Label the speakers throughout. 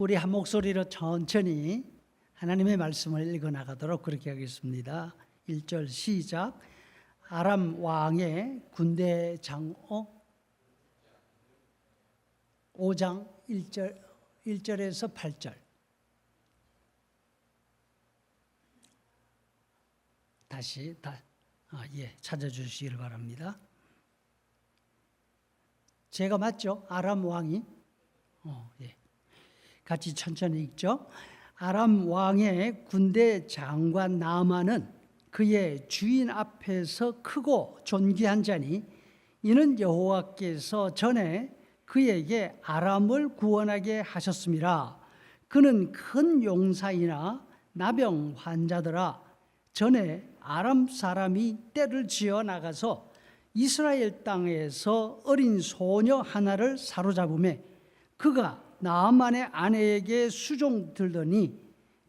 Speaker 1: 우리 한 목소리로 천천히 하나님의 말씀을 읽어 나가도록 그렇게 하겠습니다. 1절 시작. 아람 왕의 군대 장어 5장 1절에서 8절. 다시 찾아주시길 바랍니다. 제가 맞죠? 아람 왕이? 예. 같이 천천히 읽죠. 아람 왕의 군대 장관 나아만은 그의 주인 앞에서 크고 존귀한 자니 이는 여호와께서 전에 그에게 아람을 구원하게 하셨음이라. 그는 큰 용사이나 나병 환자더라. 전에 아람 사람이 떼를 지어 나가서 이스라엘 땅에서 어린 소녀 하나를 사로잡음에 그가 나아만의 아내에게 수종 들더니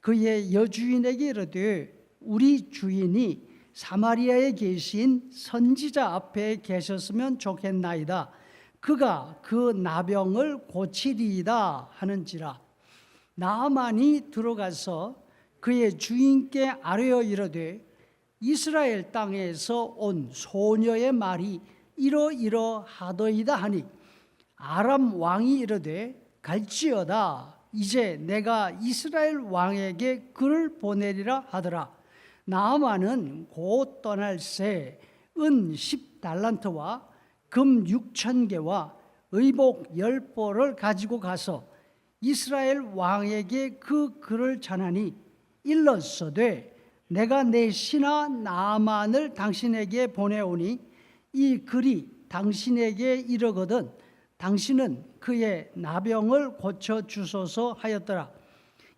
Speaker 1: 그의 여주인에게 이르되 우리 주인이 사마리아에 계신 선지자 앞에 계셨으면 좋겠나이다. 그가 그 나병을 고치리이다 하는지라. 나아만이 들어가서 그의 주인께 아뢰어 이르되 이스라엘 땅에서 온 소녀의 말이 이러이러하더이다 하니 아람 왕이 이르되 갈지어다. 이제 내가 이스라엘 왕에게 글을 보내리라 하더라. 나아만은 곧 떠날새 은 10달란트와 금 6,000개와 의복 10벌을 가지고 가서 이스라엘 왕에게 그 글을 전하니 일렀으되 내가 내 신하 나아만을 당신에게 보내오니 이 글이 당신에게 이르거든 당신은 그의 나병을 고쳐 주소서 하였더라.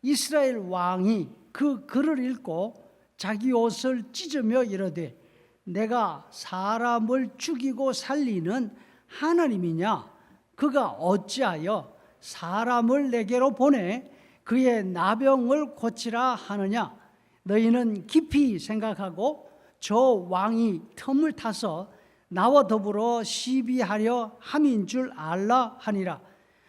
Speaker 1: 이스라엘 왕이 그 글을 읽고 자기 옷을 찢으며 이르되 내가 사람을 죽이고 살리는 하나님이냐? 그가 어찌하여 사람을 내게로 보내 그의 나병을 고치라 하느냐? 너희는 깊이 생각하고 저 왕이 틈을 타서 나와 더불어 시비하려 함인 줄 알라 하니라.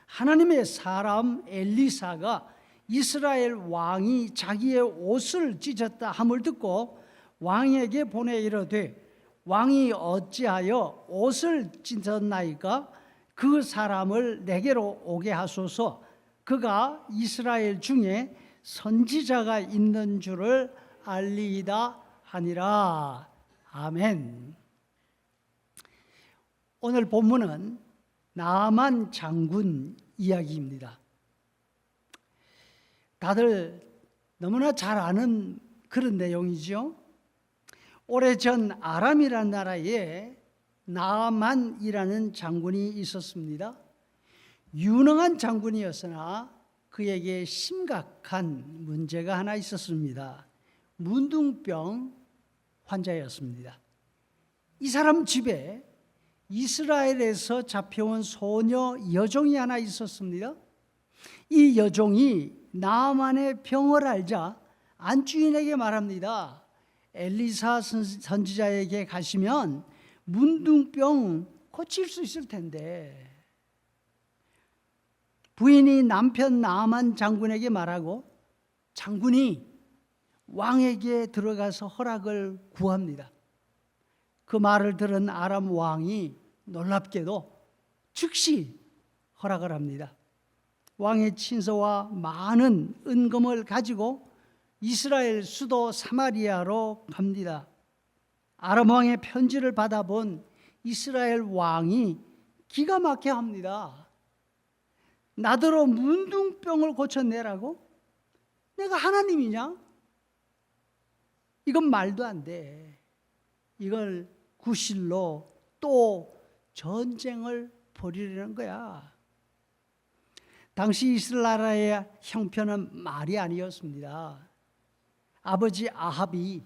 Speaker 1: 하나님의 사람 엘리사가 이스라엘 왕이 자기의 옷을 찢었다 함을 듣고 왕에게 보내 이르되 왕이 어찌하여 옷을 찢었나이까? 그 사람을 내게로 오게 하소서. 그가 이스라엘 중에 선지자가 있는 줄을 알리이다 하니라. 아멘. 오늘 본문은 나아만 장군 이야기입니다. 다들 너무나 잘 아는 그런 내용이죠. 오래전 아람이라는 나라에 나아만이라는 장군이 있었습니다. 유능한 장군이었으나 그에게 심각한 문제가 하나 있었습니다. 문둥병 환자였습니다. 이 사람 집에 이스라엘에서 잡혀온 소녀 여종이 하나 있었습니다. 이 여종이 나아만의 병을 알자 안주인에게 말합니다. 엘리사 선지자에게 가시면 문둥병 고칠 수 있을 텐데. 부인이 남편 나아만 장군에게 말하고 장군이 왕에게 들어가서 허락을 구합니다. 그 말을 들은 아람 왕이 놀랍게도 즉시 허락을 합니다. 왕의 친서와 많은 은금을 가지고 이스라엘 수도 사마리아로 갑니다. 아람 왕의 편지를 받아본 이스라엘 왕이 기가 막혀 합니다. 나더러 문둥병을 고쳐내라고? 내가 하나님이냐? 이건 말도 안 돼. 이걸 구실로 또 전쟁을 벌이려는 거야. 당시 이스라엘 나라의 형편은 말이 아니었습니다. 아버지 아합이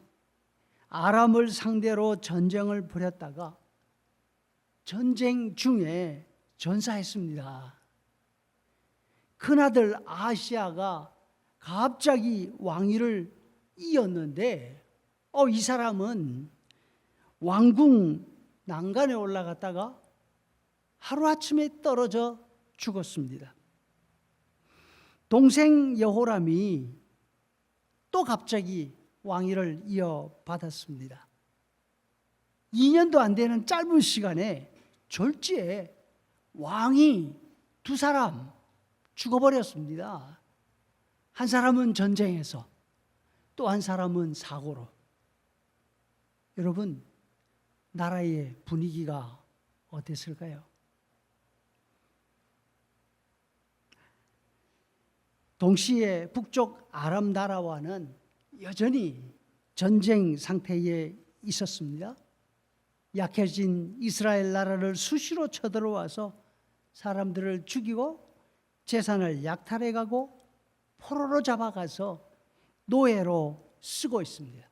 Speaker 1: 아람을 상대로 전쟁을 벌였다가 전쟁 중에 전사했습니다. 큰아들 아하시아가 갑자기 왕위를 이었는데 이 사람은 왕궁 난간에 올라갔다가 하루아침에 떨어져 죽었습니다. 동생 여호람이 또 갑자기 왕위를 이어받았습니다. 2년도 안 되는 짧은 시간에 졸지에 왕이 두 사람 죽어버렸습니다. 한 사람은 전쟁에서, 또 한 사람은 사고로. 여러분, 나라의 분위기가 어땠을까요? 동시에 북쪽 아람 나라와는 여전히 전쟁 상태에 있었습니다. 약해진 이스라엘 나라를 수시로 쳐들어와서 사람들을 죽이고 재산을 약탈해가고 포로로 잡아가서 노예로 쓰고 있습니다.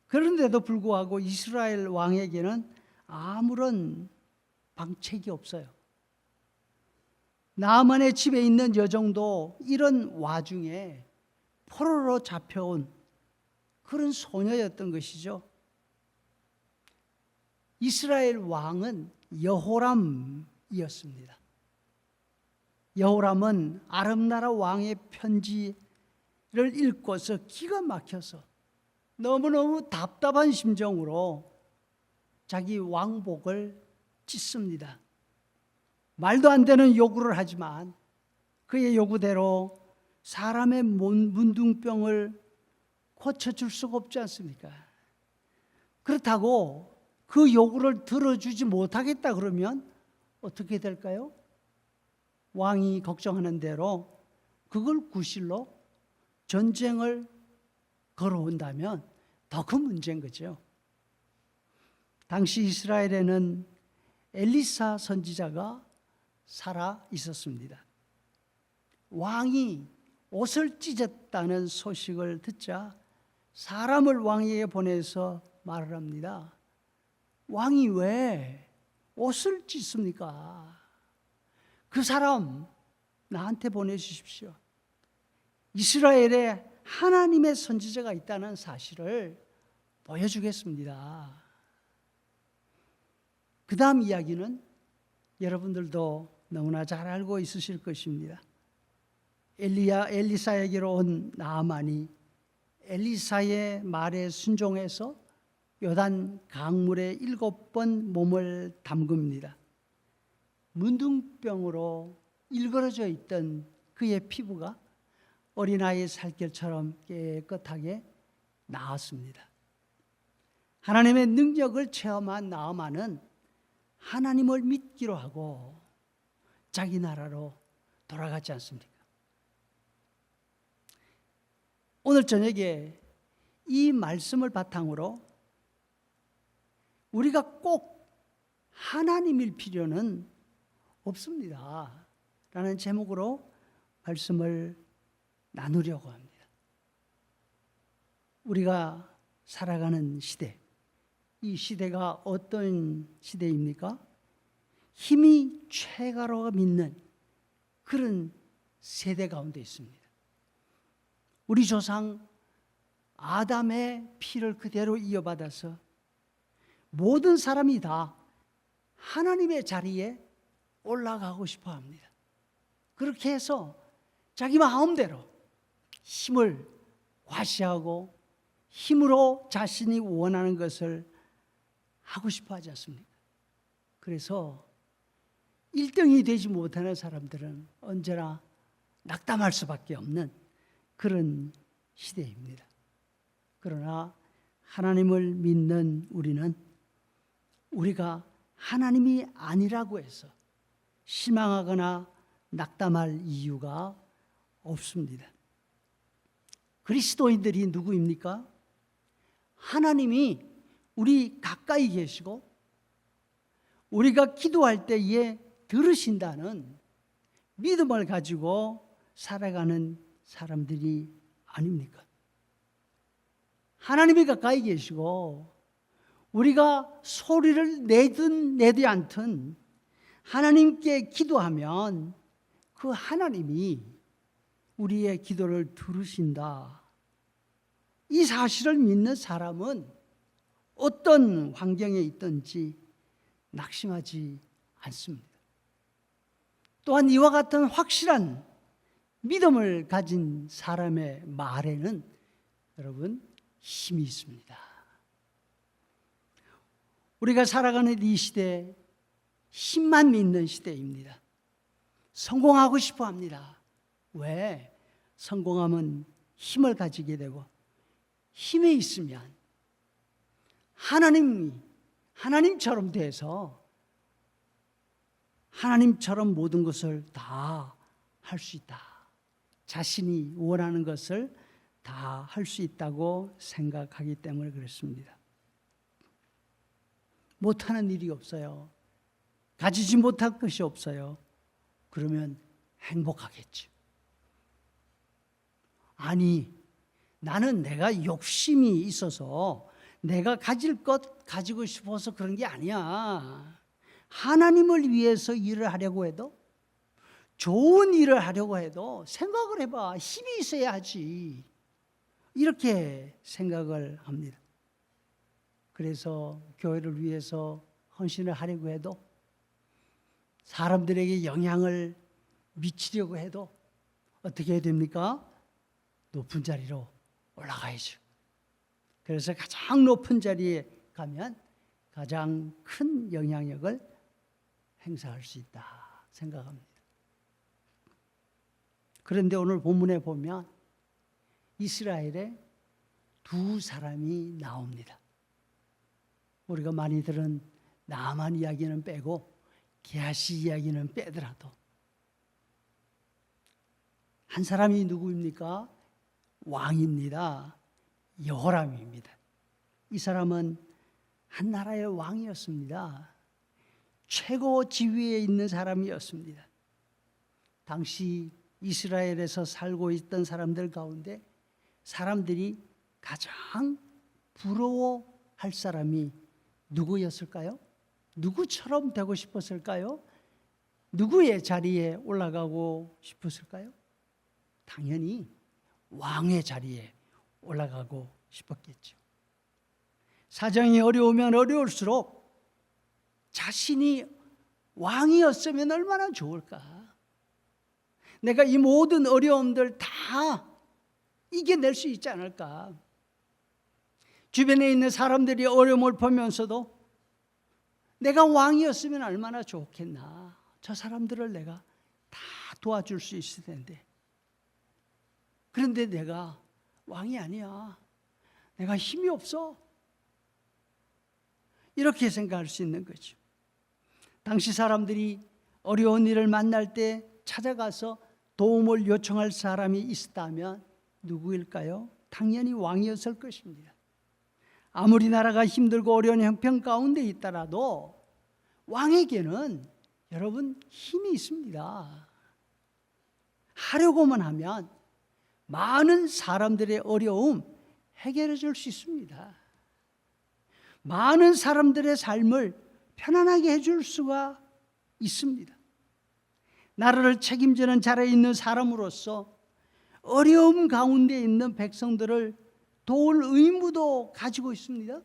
Speaker 1: 그런데도 불구하고 이스라엘 왕에게는 아무런 방책이 없어요. 나아만의 집에 있는 여종도 이런 와중에 포로로 잡혀온 그런 소녀였던 것이죠. 이스라엘 왕은 여호람이었습니다. 여호람은 아람나라 왕의 편지를 읽고서 기가 막혀서 너무너무 답답한 심정으로 자기 왕복을 찢습니다. 말도 안 되는 요구를 하지만 그의 요구대로 사람의 문둥병을 고쳐줄 수가 없지 않습니까? 그렇다고 그 요구를 들어주지 못하겠다 그러면 어떻게 될까요? 왕이 걱정하는 대로 그걸 구실로 전쟁을 걸어온다면 더 큰 문제인 거죠. 당시 이스라엘에는 엘리사 선지자가 살아 있었습니다. 왕이 옷을 찢었다는 소식을 듣자 사람을 왕에게 보내서 말을 합니다. 왕이 왜 옷을 찢습니까? 그 사람 나한테 보내주십시오. 이스라엘에 하나님의 선지자가 있다는 사실을 보여주겠습니다. 그 다음 이야기는 여러분들도 너무나 잘 알고 있으실 것입니다. 엘리사에게로 온 나아만이 엘리사의 말에 순종해서 요단 강물에 7번 몸을 담급니다. 문둥병으로 일그러져 있던 그의 피부가 어린아이의 살결처럼 깨끗하게 나았습니다. 하나님의 능력을 체험한 나아만은 하나님을 믿기로 하고 자기 나라로 돌아가지 않습니까? 오늘 저녁에 이 말씀을 바탕으로 우리가 꼭 하나님일 필요는 없습니다 라는 제목으로 말씀을 나누려고 합니다. 우리가 살아가는 시대, 이 시대가 어떤 시대입니까? 힘이 최가로 믿는 그런 세대 가운데 있습니다. 우리 조상 아담의 피를 그대로 이어받아서 모든 사람이 다 하나님의 자리에 올라가고 싶어 합니다. 그렇게 해서 자기 마음대로 힘을 과시하고 힘으로 자신이 원하는 것을 하고 싶어 하지 않습니까? 그래서 1등이 되지 못하는 사람들은 언제나 낙담할 수밖에 없는 그런 시대입니다. 그러나 하나님을 믿는 우리는 우리가 하나님이 아니라고 해서 실망하거나 낙담할 이유가 없습니다. 그리스도인들이 누구입니까? 하나님이 우리 가까이 계시고 우리가 기도할 때에 들으신다는 믿음을 가지고 살아가는 사람들이 아닙니까? 하나님이 가까이 계시고 우리가 소리를 내든 내지 않든 하나님께 기도하면 그 하나님이 우리의 기도를 들으신다. 이 사실을 믿는 사람은 어떤 환경에 있든지 낙심하지 않습니다. 또한 이와 같은 확실한 믿음을 가진 사람의 말에는 여러분 힘이 있습니다. 우리가 살아가는 이 시대, 힘만 믿는 시대입니다. 성공하고 싶어 합니다. 왜? 성공하면 힘을 가지게 되고, 힘이 있으면 하나님처럼 돼서 하나님처럼 모든 것을 다 할 수 있다. 자신이 원하는 것을 다 할 수 있다고 생각하기 때문에 그렇습니다. 못하는 일이 없어요. 가지지 못할 것이 없어요. 그러면 행복하겠죠. 아니, 나는 내가 욕심이 있어서 내가 가질 것 가지고 싶어서 그런 게 아니야. 하나님을 위해서 일을 하려고 해도, 좋은 일을 하려고 해도 생각을 해봐. 힘이 있어야 하지. 이렇게 생각을 합니다. 그래서 교회를 위해서 헌신을 하려고 해도, 사람들에게 영향을 미치려고 해도 어떻게 해야 됩니까? 높은 자리로 올라가야죠. 그래서 가장 높은 자리에 가면 가장 큰 영향력을 행사할 수 있다 생각합니다. 그런데 오늘 본문에 보면 이스라엘에 두 사람이 나옵니다. 우리가 많이 들은 나만 이야기는 빼고 게하시 이야기는 빼더라도 한 사람이 누구입니까? 왕입니다. 여호람입니다. 이 사람은 한 나라의 왕이었습니다. 최고 지위에 있는 사람이었습니다. 당시 이스라엘에서 살고 있던 사람들 가운데 사람들이 가장 부러워할 사람이 누구였을까요? 누구처럼 되고 싶었을까요? 누구의 자리에 올라가고 싶었을까요? 당연히 왕의 자리에 올라가고 싶었겠죠. 사정이 어려우면 어려울수록 자신이 왕이었으면 얼마나 좋을까? 내가 이 모든 어려움들 다 이겨낼 수 있지 않을까? 주변에 있는 사람들이 어려움을 보면서도 내가 왕이었으면 얼마나 좋겠나. 저 사람들을 내가 다 도와줄 수 있을 텐데. 그런데 내가 왕이 아니야. 내가 힘이 없어. 이렇게 생각할 수 있는 거죠. 당시 사람들이 어려운 일을 만날 때 찾아가서 도움을 요청할 사람이 있었다면 누구일까요? 당연히 왕이었을 것입니다. 아무리 나라가 힘들고 어려운 형편 가운데 있더라도 왕에게는 여러분 힘이 있습니다. 하려고만 하면 많은 사람들의 어려움 해결해 줄 수 있습니다. 많은 사람들의 삶을 편안하게 해줄 수가 있습니다. 나라를 책임지는 자리에 있는 사람으로서 어려움 가운데 있는 백성들을 도울 의무도 가지고 있습니다.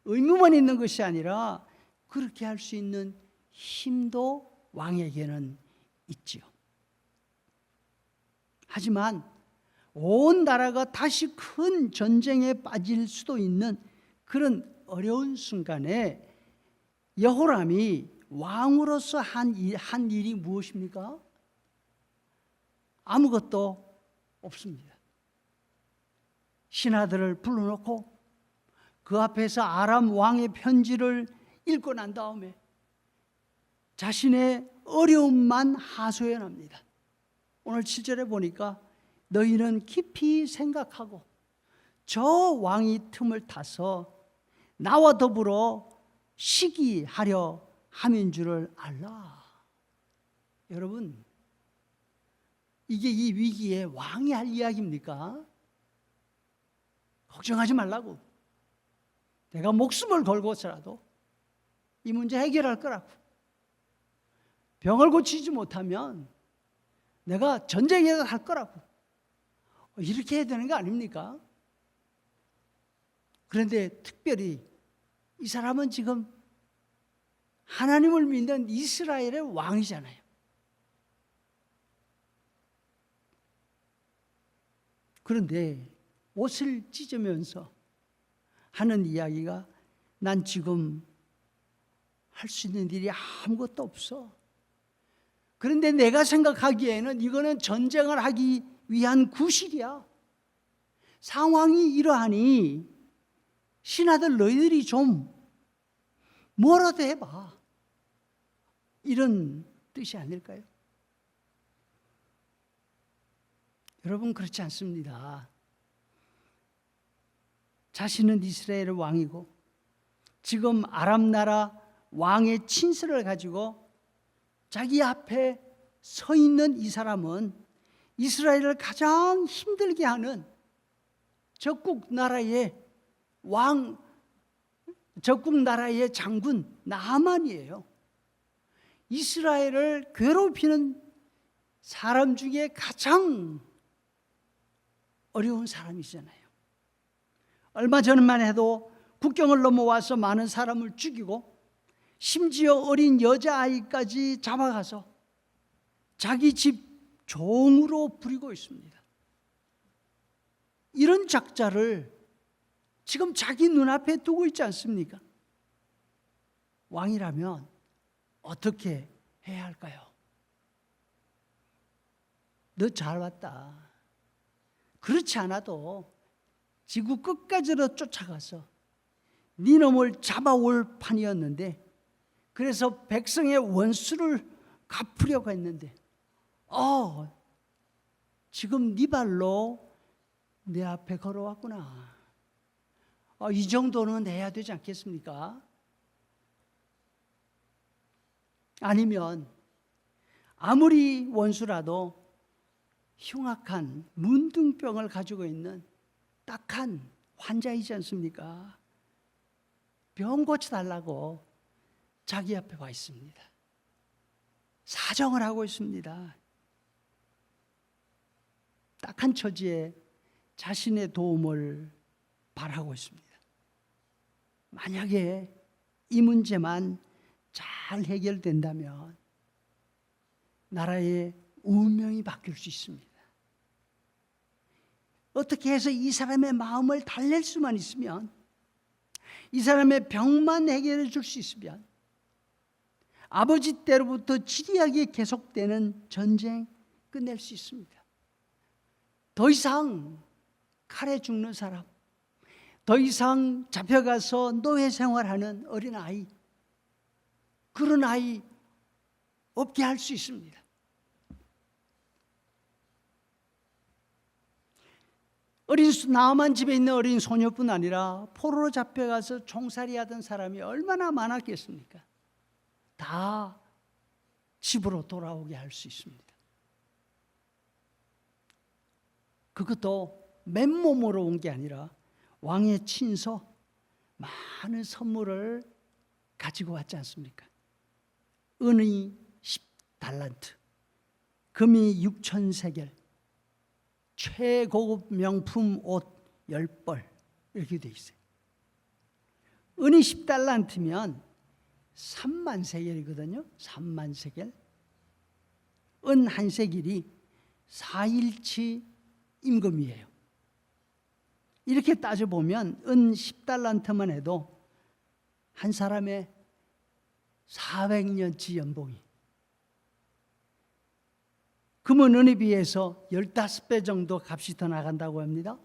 Speaker 1: 의무만 있는 것이 아니라 그렇게 할 수 있는 힘도 왕에게는 있지요. 하지만 온 나라가 다시 큰 전쟁에 빠질 수도 있는 그런 어려운 순간에 여호람이 왕으로서 한 일이 무엇입니까? 아무것도 없습니다. 신하들을 불러놓고 그 앞에서 아람 왕의 편지를 읽고 난 다음에 자신의 어려움만 하소연합니다. 오늘 7절에 보니까 너희는 깊이 생각하고 저 왕이 틈을 타서 나와 더불어 시기하려 함인 줄을 알라. 여러분, 이게 이 위기에 왕이 할 이야기입니까? 걱정하지 말라고. 내가 목숨을 걸고서라도 이 문제 해결할 거라고. 병을 고치지 못하면 내가 전쟁에서 할 거라고. 이렇게 해야 되는 거 아닙니까? 그런데 특별히 이 사람은 지금 하나님을 믿는 이스라엘의 왕이잖아요. 그런데 옷을 찢으면서 하는 이야기가 난 지금 할 수 있는 일이 아무것도 없어. 그런데 내가 생각하기에는 이거는 전쟁을 하기 위한 구실이야. 상황이 이러하니 신하들 너희들이 좀 뭐라도 해봐. 이런 뜻이 아닐까요? 여러분 그렇지 않습니다. 자신은 이스라엘의 왕이고 지금 아람 나라 왕의 친서를 가지고 자기 앞에 서 있는 이 사람은 이스라엘을 가장 힘들게 하는 적국 나라의 왕, 적국 나라의 장군 나하만이에요. 이스라엘을 괴롭히는 사람 중에 가장 어려운 사람이잖아요. 얼마 전만 해도 국경을 넘어와서 많은 사람을 죽이고 심지어 어린 여자아이까지 잡아가서 자기 집 종으로 부리고 있습니다. 이런 작자를 지금 자기 눈앞에 두고 있지 않습니까? 왕이라면 어떻게 해야 할까요? 너 잘 왔다. 그렇지 않아도 지구 끝까지로 쫓아가서 네 놈을 잡아올 판이었는데, 그래서 백성의 원수를 갚으려고 했는데 지금 네 발로 내 앞에 걸어왔구나. 이 정도는 해야 되지 않겠습니까? 아니면 아무리 원수라도 흉악한 문둥병을 가지고 있는 딱한 환자이지 않습니까? 병 고쳐달라고 자기 앞에 와 있습니다. 사정을 하고 있습니다. 딱한 처지에 자신의 도움을 바라고 있습니다. 만약에 이 문제만 잘 해결된다면 나라의 운명이 바뀔 수 있습니다. 어떻게 해서 이 사람의 마음을 달랠 수만 있으면, 이 사람의 병만 해결해 줄 수 있으면 아버지 때로부터 지리하게 계속되는 전쟁 끝낼 수 있습니다. 더 이상 칼에 죽는 사람, 더 이상 잡혀가서 노예 생활하는 어린아이, 그런 아이 없게 할 수 있습니다. 나아만 집에 있는 어린 소녀뿐 아니라 포로로 잡혀가서 총살이하던 사람이 얼마나 많았겠습니까? 다 집으로 돌아오게 할 수 있습니다. 그것도 맨몸으로 온 게 아니라 왕의 친서, 많은 선물을 가지고 왔지 않습니까? 은이 10달란트, 금이 6,000세겔, 최고급 명품 옷 10벌, 이렇게 돼 있어요. 은이 10달란트면 3만 세겔이거든요. 3만 세겔. 은 한 세겔이 4일치 임금이에요. 이렇게 따져보면 은 10달란트만 해도 한 사람의 400년치 연봉이, 금은 은에 비해서 15배 정도 값이 더 나간다고 합니다.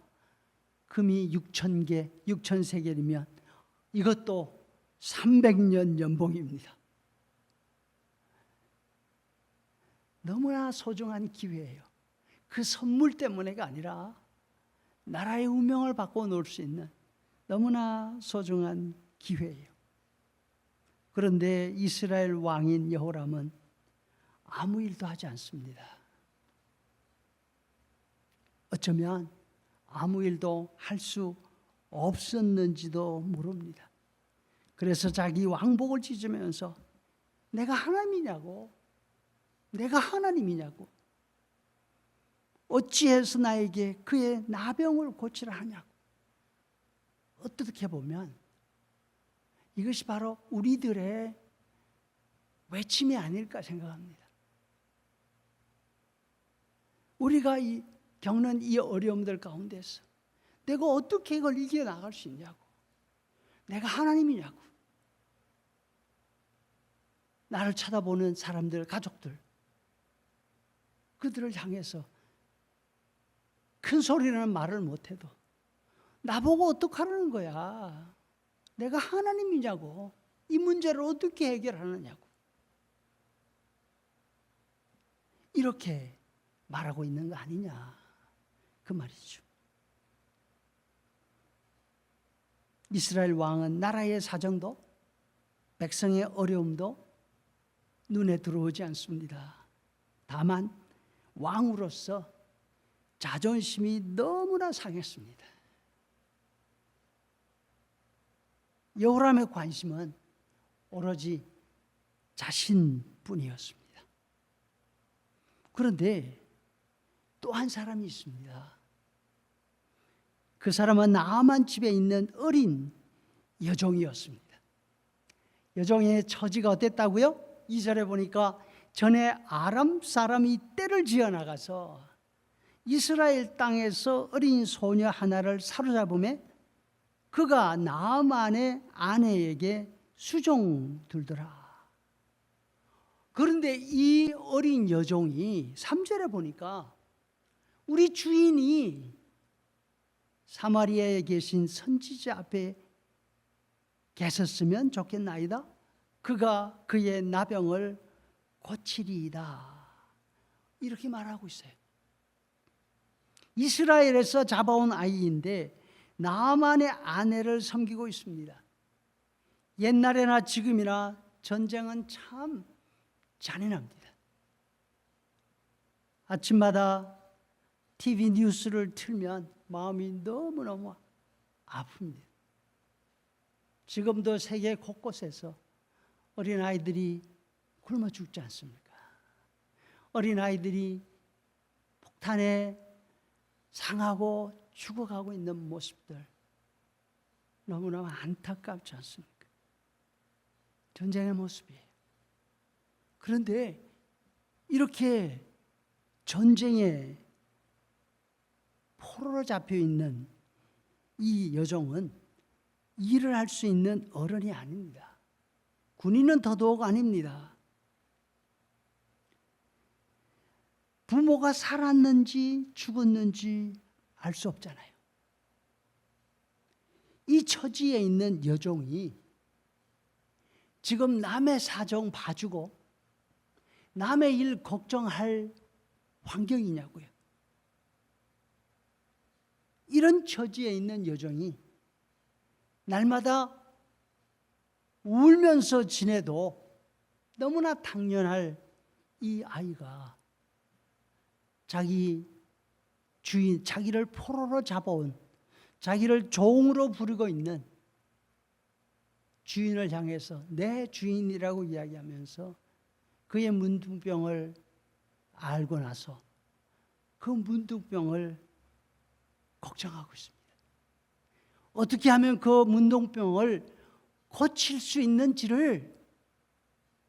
Speaker 1: 금이 6,000개, 6,000세겔이면 이것도 300년 연봉입니다. 너무나 소중한 기회예요. 그 선물 때문에가 아니라 나라의 운명을 바꿔놓을 수 있는 너무나 소중한 기회예요. 그런데 이스라엘 왕인 여호람은 아무 일도 하지 않습니다. 어쩌면 아무 일도 할 수 없었는지도 모릅니다. 그래서 자기 왕복을 찢으면서 내가 하나님이냐고, 내가 하나님이냐고, 어찌해서 나에게 그의 나병을 고치라 하냐고. 어떻게 보면 이것이 바로 우리들의 외침이 아닐까 생각합니다. 우리가 이 겪는 이 어려움들 가운데서 내가 어떻게 이걸 이겨나갈 수 있냐고. 내가 하나님이냐고. 나를 쳐다보는 사람들, 가족들, 그들을 향해서 큰 소리라는 말을 못해도 나보고 어떡하라는 거야. 내가 하나님이냐고. 이 문제를 어떻게 해결하느냐고. 이렇게 말하고 있는 거 아니냐. 그 말이죠. 이스라엘 왕은 나라의 사정도 백성의 어려움도 눈에 들어오지 않습니다. 다만 왕으로서 자존심이 너무나 상했습니다. 여호람의 관심은 오로지 자신뿐이었습니다. 그런데 또 한 사람이 있습니다. 그 사람은 나아만 집에 있는 어린 여종이었습니다. 여종의 처지가 어땠다고요? 2절에 보니까 전에 아람 사람이 떼를 지어 나가서 이스라엘 땅에서 어린 소녀 하나를 사로잡음에 그가 나아만의 아내에게 수종들더라. 그런데 이 어린 여종이 3절에 보니까 우리 주인이 사마리아에 계신 선지자 앞에 계셨으면 좋겠나이다. 그가 그의 나병을 고치리이다. 이렇게 말하고 있어요. 이스라엘에서 잡아온 아이인데 나아만의 아내를 섬기고 있습니다. 옛날에나 지금이나 전쟁은 참 잔인합니다. 아침마다 TV 뉴스를 틀면 마음이 너무너무 아픕니다. 지금도 세계 곳곳에서 어린아이들이 굶어 죽지 않습니까? 어린아이들이 폭탄에 상하고 죽어가고 있는 모습들 너무나 안타깝지 않습니까? 전쟁의 모습이에요. 그런데 이렇게 전쟁에 포로로 잡혀 있는 이 여종은 일을 할 수 있는 어른이 아닙니다. 군인은 더더욱 아닙니다. 부모가 살았는지 죽었는지 알 수 없잖아요. 이 처지에 있는 여종이 지금 남의 사정 봐주고 남의 일 걱정할 환경이냐고요. 이런 처지에 있는 여종이 날마다 울면서 지내도 너무나 당연할 이 아이가 자기 주인, 자기를 포로로 잡아온, 자기를 종으로 부르고 있는 주인을 향해서 내 주인이라고 이야기하면서 그의 문둥병을 알고 나서 그 문둥병을 걱정하고 있습니다. 어떻게 하면 그 문둥병을 고칠 수 있는지를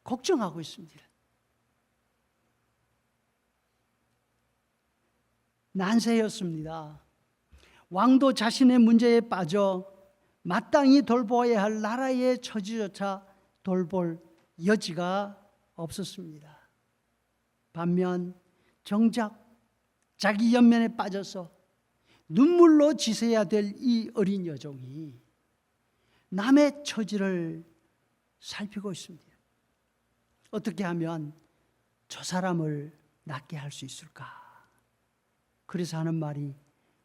Speaker 1: 걱정하고 있습니다. 난세였습니다. 왕도 자신의 문제에 빠져 마땅히 돌보아야 할 나라의 처지조차 돌볼 여지가 없었습니다. 반면 정작 자기 연면에 빠져서 눈물로 지새야 될 이 어린 여종이 남의 처지를 살피고 있습니다. 어떻게 하면 저 사람을 낫게 할 수 있을까? 그래서 하는 말이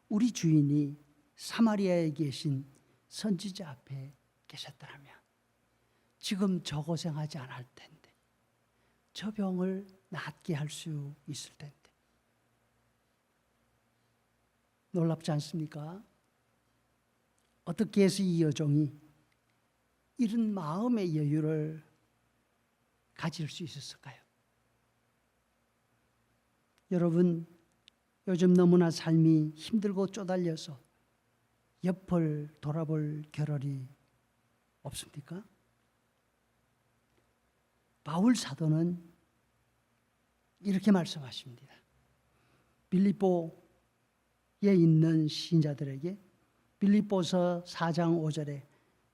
Speaker 1: 우리 주인이 사마리아에 계신 선지자 앞에 계셨더라면 지금 저 고생하지 않을 텐데 저 병을 낫게 할 수 있을 텐데. 놀랍지 않습니까? 어떻게 해서 이 여종이 이런 마음의 여유를 가질 수 있었을까요? 여러분, 요즘 너무나 삶이 힘들고 쪼달려서 옆을 돌아볼 겨를이 없습니까? 바울 사도는 이렇게 말씀하십니다. 빌립보 있는 신자들에게 빌립보서 4장 5절에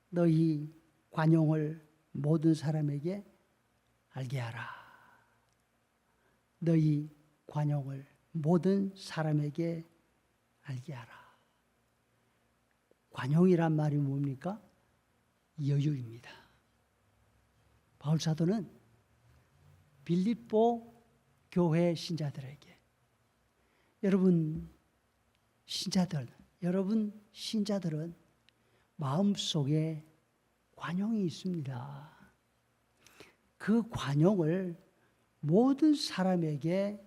Speaker 1: 너희 관용을 모든 사람에게 알게 하라. 너희 관용을 모든 사람에게 알게 하라. 관용이란 말이 뭡니까? 여유입니다. 바울 사도는 빌립보 교회 신자들에게 여러분 신자들은 마음속에 관용이 있습니다. 그 관용을 모든 사람에게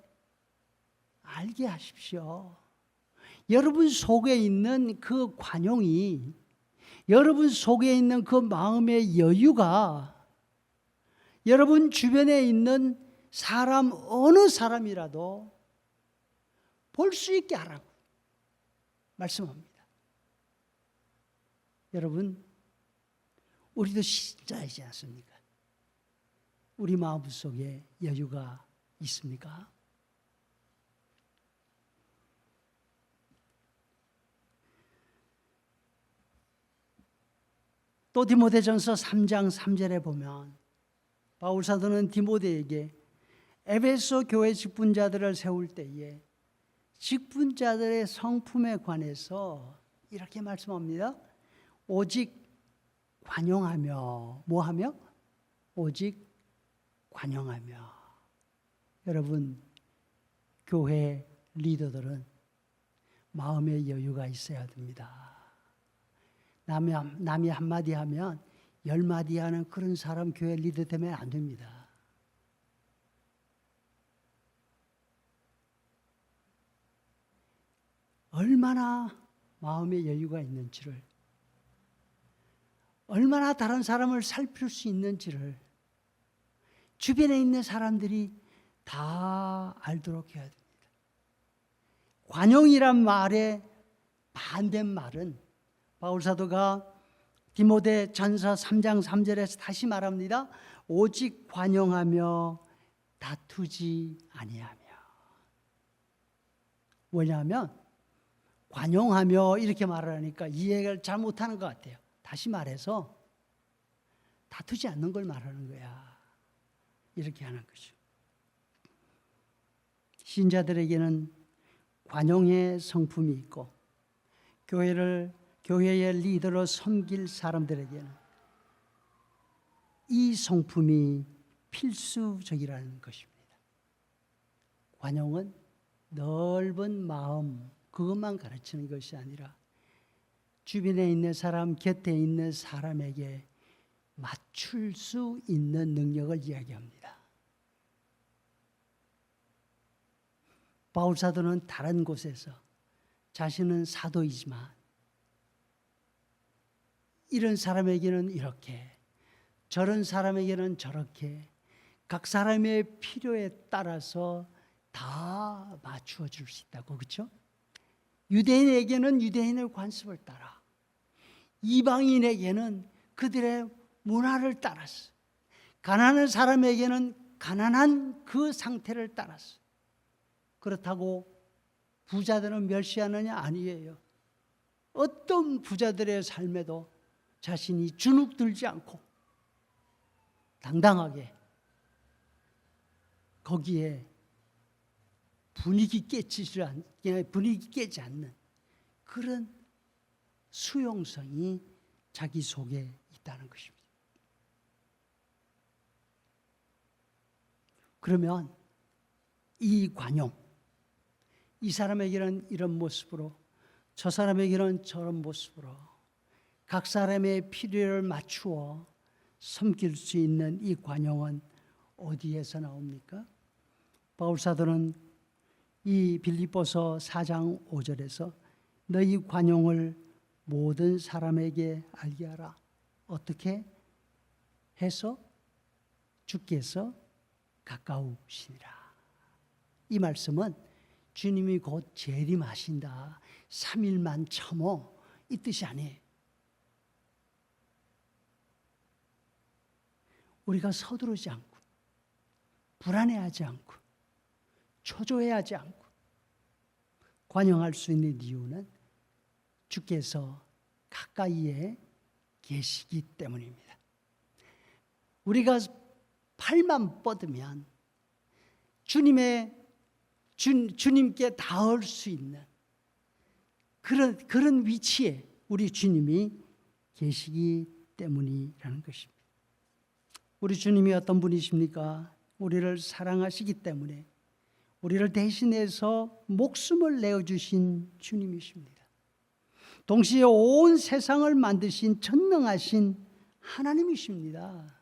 Speaker 1: 알게 하십시오. 여러분 속에 있는 그 관용이, 여러분 속에 있는 그 마음의 여유가 여러분 주변에 있는 사람 어느 사람이라도 볼 수 있게 하라고 말씀합니다. 여러분, 우리도 신자이지 않습니까? 우리 마음속에 여유가 있습니까? 또 디모데전서 3장 3절에 보면 바울 사도는 디모데에게 에베소 교회 직분자들을 세울 때에 직분자들의 성품에 관해서 이렇게 말씀합니다. 오직 관용하며 뭐하며? 오직 관용하며. 여러분, 교회 리더들은 마음의 여유가 있어야 됩니다. 남이 한마디 하면 10마디 하는 그런 사람 교회 리더 되면 안 됩니다. 얼마나 마음의 여유가 있는지를, 얼마나 다른 사람을 살필 수 있는지를 주변에 있는 사람들이 다 알도록 해야 됩니다. 관용이란 말의 반대말은 바울 사도가 디모데 전서 3장 3절에서 다시 말합니다. 오직 관용하며 다투지 아니하며. 왜냐하면 관용하며 이렇게 말을 하니까 이해를 잘 못하는 것 같아요. 다시 말해서 다투지 않는 걸 말하는 거야. 이렇게 하는 거죠. 신자들에게는 관용의 성품이 있고 교회의 리더로 섬길 사람들에게는 이 성품이 필수적이라는 것입니다. 관용은 넓은 마음, 그것만 가르치는 것이 아니라 주변에 있는 사람, 곁에 있는 사람에게 맞출 수 있는 능력을 이야기합니다. 바울 사도는 다른 곳에서 자신은 사도이지만 이런 사람에게는 이렇게, 저런 사람에게는 저렇게 각 사람의 필요에 따라서 다 맞추어 줄 수 있다고, 그렇죠? 유대인에게는 유대인의 관습을 따라, 이방인에게는 그들의 문화를 따라서, 가난한 사람에게는 가난한 그 상태를 따라서. 그렇다고 부자들은 멸시하느냐? 아니에요. 어떤 부자들의 삶에도 자신이 주눅 들지 않고 당당하게 거기에 분위기 깨지 않는 그런 수용성이 자기 속에 있다는 것입니다. 그러면 이 관용, 이 사람에게는 이런 모습으로, 저 사람에게는 저런 모습으로 각 사람의 필요를 맞추어 섬길 수 있는 이 관용은 어디에서 나옵니까? 바울 사도는 이 빌립보서 4장 5절에서 너희 관용을 모든 사람에게 알게 하라. 어떻게 해서? 주께서 가까우시니라. 이 말씀은 주님이 곧 재림하신다, 3일만 참어, 이 뜻이 아니에요. 우리가 서두르지 않고 불안해하지 않고 초조해하지 않고 관용할 수 있는 이유는 주께서 가까이에 계시기 때문입니다. 우리가 팔만 뻗으면 주님께 닿을 수 있는 그런 위치에 우리 주님이 계시기 때문이라는 것입니다. 우리 주님이 어떤 분이십니까? 우리를 사랑하시기 때문에 우리를 대신해서 목숨을 내어주신 주님이십니다. 동시에 온 세상을 만드신 전능하신 하나님이십니다.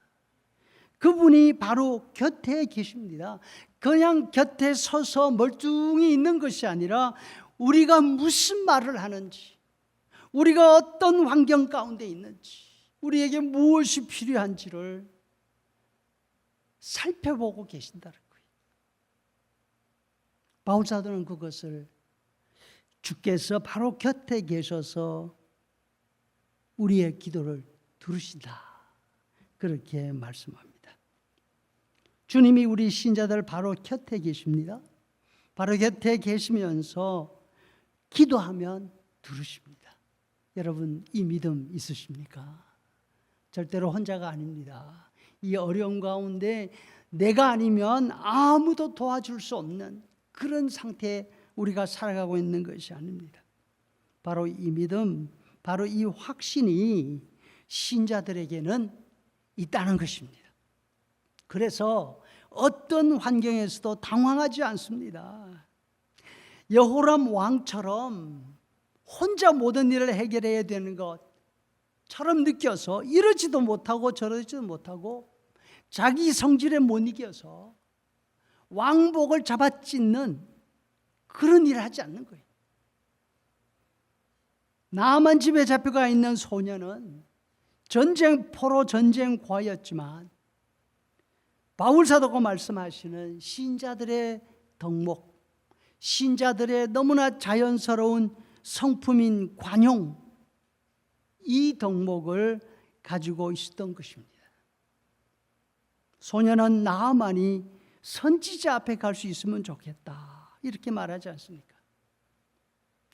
Speaker 1: 그분이 바로 곁에 계십니다. 그냥 곁에 서서 멀뚱히 있는 것이 아니라 우리가 무슨 말을 하는지, 우리가 어떤 환경 가운데 있는지, 우리에게 무엇이 필요한지를 살펴보고 계신다는 거예요. 바울 사도는 그것을 주께서 바로 곁에 계셔서 우리의 기도를 들으신다, 그렇게 말씀합니다. 주님이 우리 신자들 바로 곁에 계십니다. 바로 곁에 계시면서 기도하면 들으십니다. 여러분, 이 믿음 있으십니까? 절대로 혼자가 아닙니다. 이 어려움 가운데 내가 아니면 아무도 도와줄 수 없는 그런 상태에 우리가 살아가고 있는 것이 아닙니다. 바로 이 믿음, 바로 이 확신이 신자들에게는 있다는 것입니다. 그래서 어떤 환경에서도 당황하지 않습니다. 여호람 왕처럼 혼자 모든 일을 해결해야 되는 것처럼 느껴서 이러지도 못하고 저러지도 못하고 자기 성질에 못 이겨서 왕복을 잡아찢는 그런 일을 하지 않는 거예요. 나만 집에 잡혀가 있는 소녀는 전쟁포로 전쟁과였지만 바울 사도가 말씀하시는 신자들의 덕목, 신자들의 너무나 자연스러운 성품인 관용, 이 덕목을 가지고 있었던 것입니다. 소녀는 나아만이 선지자 앞에 갈 수 있으면 좋겠다, 이렇게 말하지 않습니까?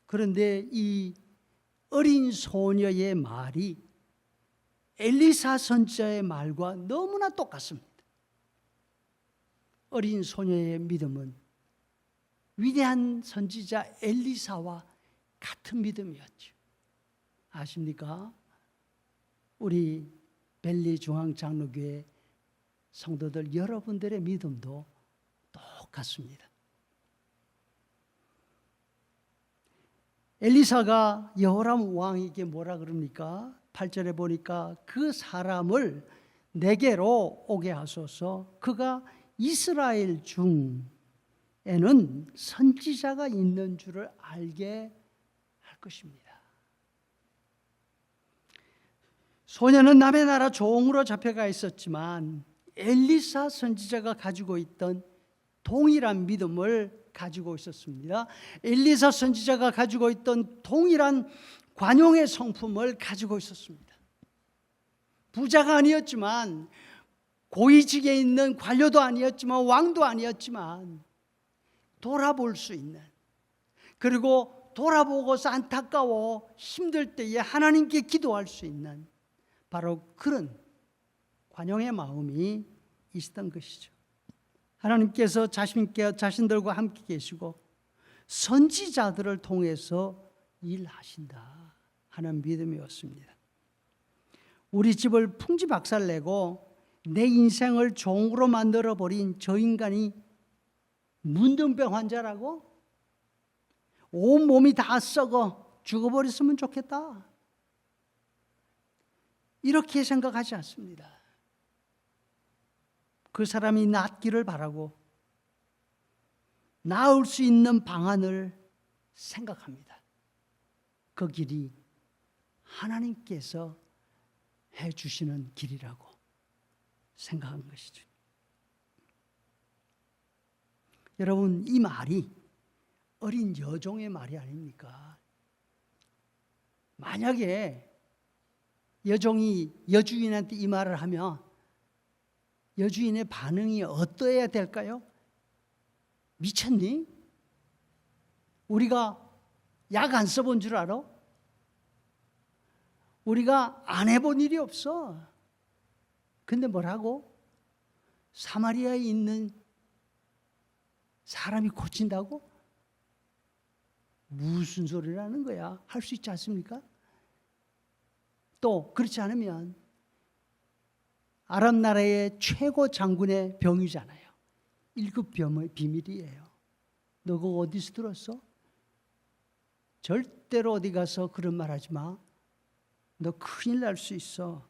Speaker 1: 그런데 이 어린 소녀의 말이 엘리사 선지자의 말과 너무나 똑같습니다. 어린 소녀의 믿음은 위대한 선지자 엘리사와 같은 믿음이었죠. 아십니까? 우리 벨리 중앙장로교회 성도들 여러분들의 믿음도 똑같습니다. 엘리사가 여호람 왕에게 뭐라 그럽니까? 8절에 보니까 그 사람을 내게로 오게 하소서. 그가 이스라엘 중에는 선지자가 있는 줄을 알게 할 것입니다. 소녀는 남의 나라 종으로 잡혀가 있었지만 엘리사 선지자가 가지고 있던 동일한 믿음을 가지고 있었습니다. 엘리사 선지자가 가지고 있던 동일한 관용의 성품을 가지고 있었습니다. 부자가 아니었지만, 고위직에 있는 관료도 아니었지만, 왕도 아니었지만 돌아볼 수 있는, 그리고 돌아보고서 안타까워 힘들 때에 하나님께 기도할 수 있는 바로 그런 관용의 마음이 있었던 것이죠. 하나님께서 자신들과 함께 계시고 선지자들을 통해서 일하신다 하는 믿음이었습니다. 우리 집을 풍지박살내고 내 인생을 종으로 만들어버린 저 인간이 문둥병 환자라고? 온몸이 다 썩어 죽어버렸으면 좋겠다, 이렇게 생각하지 않습니다. 그 사람이 낫기를 바라고 나을 수 있는 방안을 생각합니다. 그 길이 하나님께서 해주시는 길이라고 생각한 것이죠. 여러분, 이 말이 어린 여종의 말이 아닙니까? 만약에 여종이 여주인한테 이 말을 하면 여주인의 반응이 어떠해야 될까요? 미쳤니? 우리가 약 안 써본 줄 알아? 우리가 안 해본 일이 없어. 근데 뭐라고? 사마리아에 있는 사람이 고친다고? 무슨 소리라는 거야? 할 수 있지 않습니까? 또 그렇지 않으면 아랍 나라의 최고 장군의 병이잖아요. 1급 비밀이에요. 너 그거 어디서 들었어? 절대로 어디 가서 그런 말 하지 마. 너 큰일 날 수 있어.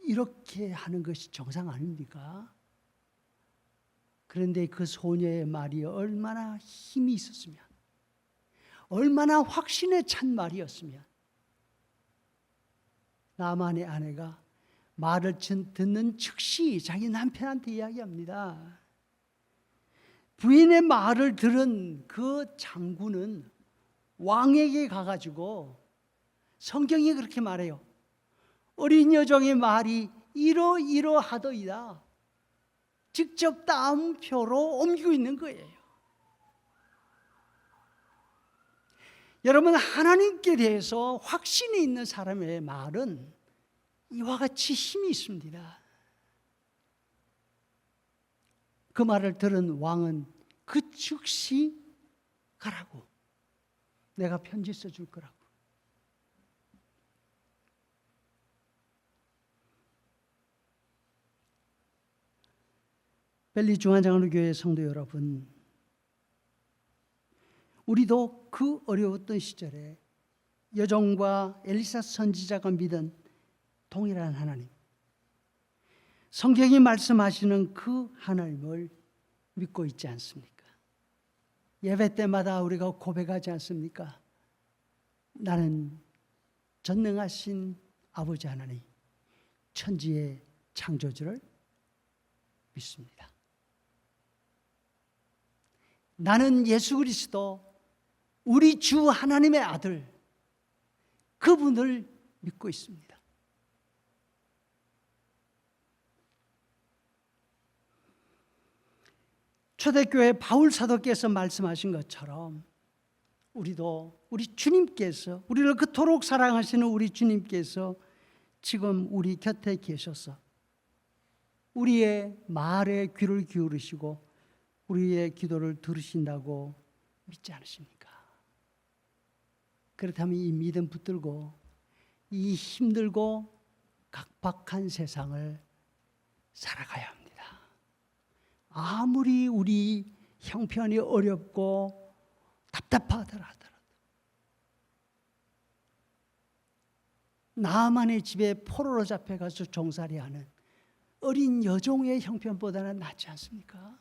Speaker 1: 이렇게 하는 것이 정상 아닙니까? 그런데 그 소녀의 말이 얼마나 힘이 있었으면, 얼마나 확신에 찬 말이었으면, 나만의 아내가 말을 듣는 즉시 자기 남편한테 이야기합니다. 부인의 말을 들은 그 장군은 왕에게 가가지고, 성경이 그렇게 말해요. 어린 여종의 말이 이러이러하더이다. 직접 따옴표로 옮기고 있는 거예요. 여러분, 하나님께 대해서 확신이 있는 사람의 말은 이와 같이 힘이 있습니다. 그 말을 들은 왕은 그 즉시 가라고, 내가 편지 써줄 거라고. 벨리 중앙장로교회 성도 여러분, 우리도 그 어려웠던 시절에 여종과 엘리사 선지자가 믿은 동일한 하나님, 성경이 말씀하시는 그 하나님을 믿고 있지 않습니까? 예배 때마다 우리가 고백하지 않습니까? 나는 전능하신 아버지 하나님, 천지의 창조주를 믿습니다. 나는 예수 그리스도, 우리 주 하나님의 아들, 그분을 믿고 있습니다. 초대교회 바울 사도께서 말씀하신 것처럼 우리도 우리 주님께서, 우리를 그토록 사랑하시는 우리 주님께서 지금 우리 곁에 계셔서 우리의 말에 귀를 기울이시고 우리의 기도를 들으신다고 믿지 않으십니까? 그렇다면 이 믿음 붙들고 이 힘들고 각박한 세상을 살아가야 합니다. 아무리 우리 형편이 어렵고 답답하더라도 나만의 집에 포로로 잡혀가서 종살이하는 어린 여종의 형편보다는 낫지 않습니까?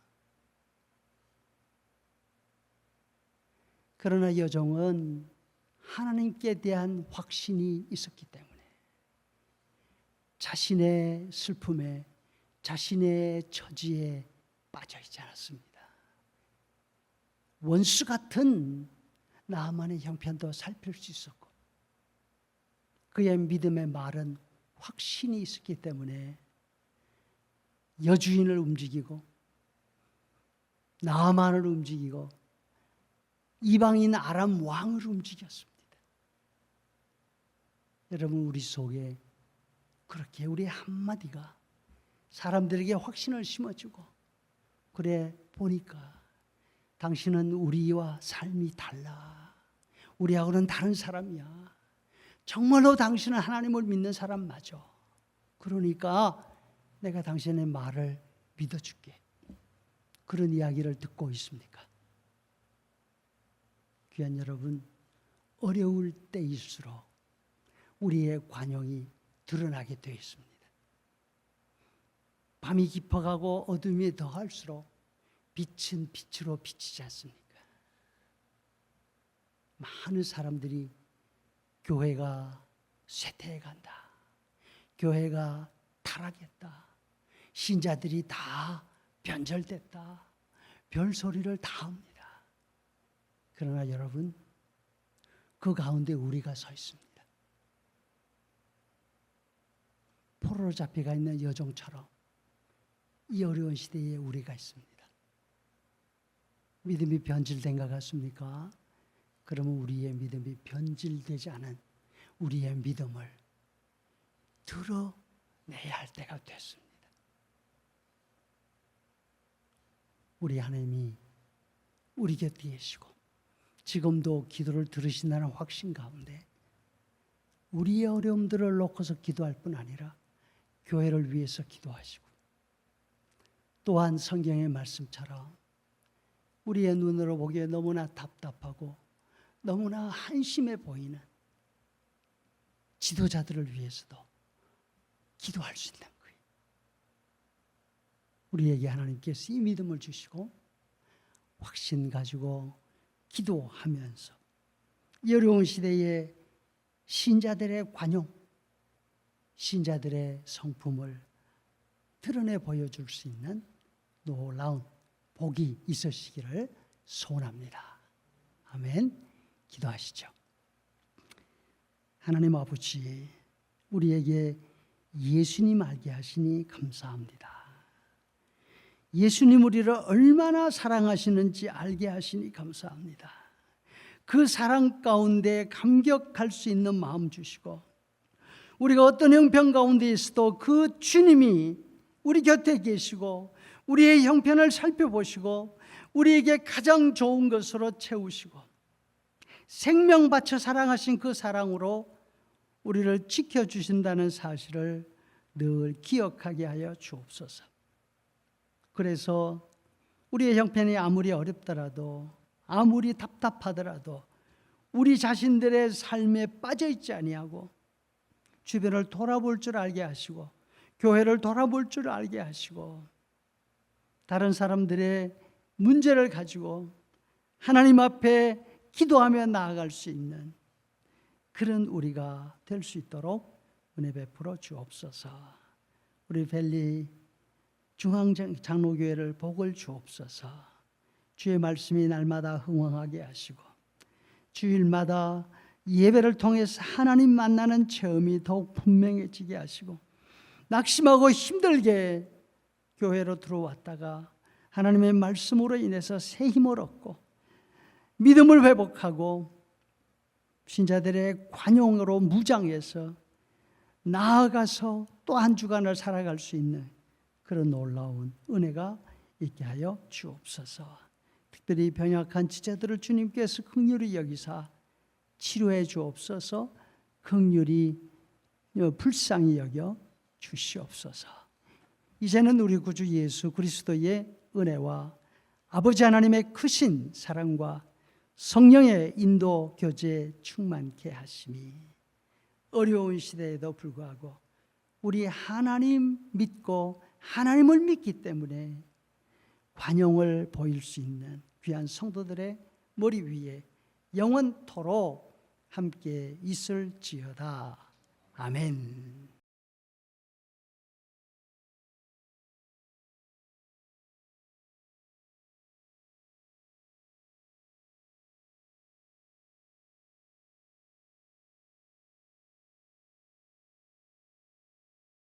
Speaker 1: 그러나 여종은 하나님께 대한 확신이 있었기 때문에 자신의 슬픔에, 자신의 처지에 빠져 있지 않았습니다. 원수 같은 나만의 형편도 살필 수 있었고, 그의 믿음의 말은 확신이 있었기 때문에 여주인을 움직이고 나만을 움직이고 이방인 아람 왕을 움직였습니다. 여러분, 우리 속에 그렇게 우리 한마디가 사람들에게 확신을 심어주고, 그래 보니까 당신은 우리와 삶이 달라, 우리하고는 다른 사람이야, 정말로 당신은 하나님을 믿는 사람 맞아, 그러니까 내가 당신의 말을 믿어줄게, 그런 이야기를 듣고 있습니까? 귀한 여러분, 어려울 때일수록 우리의 관용이 드러나게 되어 있습니다. 밤이 깊어가고 어둠이 더할수록 빛은 빛으로 비치지 않습니까? 많은 사람들이 교회가 쇠퇴해간다, 교회가 타락했다, 신자들이 다 변절됐다, 별소리를 다 합니다. 그러나 여러분, 그 가운데 우리가 서 있습니다. 포로로 잡혀가 있는 여종처럼 이 어려운 시대에 우리가 있습니다. 믿음이 변질된 것 같습니까? 그러면 우리의 믿음이 변질되지 않은 우리의 믿음을 드러내야 할 때가 됐습니다. 우리 하나님이 우리 곁에 계시고 지금도 기도를 들으신다는 확신 가운데 우리의 어려움들을 놓고서 기도할 뿐 아니라 교회를 위해서 기도하시고 또한 성경의 말씀처럼 우리의 눈으로 보기에 너무나 답답하고 너무나 한심해 보이는 지도자들을 위해서도 기도할 수 있는 거예요. 우리에게 하나님께서 이 믿음을 주시고 확신 가지고 기도하면서 이 어려운 시대에 신자들의 관용, 신자들의 성품을 드러내 보여줄 수 있는 놀라운 복이 있으시기를 소원합니다. 아멘. 기도하시죠. 하나님 아버지, 우리에게 예수님 알게 하시니 감사합니다. 예수님 우리를 얼마나 사랑하시는지 알게 하시니 감사합니다. 그 사랑 가운데 감격할 수 있는 마음 주시고 우리가 어떤 형편 가운데 있어도 그 주님이 우리 곁에 계시고 우리의 형편을 살펴보시고 우리에게 가장 좋은 것으로 채우시고 생명 바쳐 사랑하신 그 사랑으로 우리를 지켜주신다는 사실을 늘 기억하게 하여 주옵소서. 그래서 우리의 형편이 아무리 어렵더라도 아무리 답답하더라도 우리 자신들의 삶에 빠져있지 아니하고 주변을 돌아볼 줄 알게 하시고 교회를 돌아볼 줄 알게 하시고 다른 사람들의 문제를 가지고 하나님 앞에 기도하며 나아갈 수 있는 그런 우리가 될 수 있도록 은혜 베풀어 주옵소서. 우리 벨리 중앙장로교회를 복을 주옵소서. 주의 말씀이 날마다 흥황하게 하시고 주일마다 예배를 통해서 하나님 만나는 체험이 더욱 분명해지게 하시고 낙심하고 힘들게 교회로 들어왔다가 하나님의 말씀으로 인해서 새 힘을 얻고 믿음을 회복하고 신자들의 관용으로 무장해서 나아가서 또 한 주간을 살아갈 수 있는 그런 놀라운 은혜가 있게 하여 주옵소서. 특별히 병약한 지체들을 주님께서 긍휼히 여기사 치료해 주옵소서. 긍휼히 불쌍히 여겨 주시옵소서. 이제는 우리 구주 예수 그리스도의 은혜와 아버지 하나님의 크신 사랑과 성령의 인도 교제 충만케 하심이 어려운 시대에도 불구하고 우리 하나님 믿고 하나님을 믿기 때문에 관용을 보일 수 있는 귀한 성도들의 머리 위에 영원토록 함께 있을지어다. 아멘.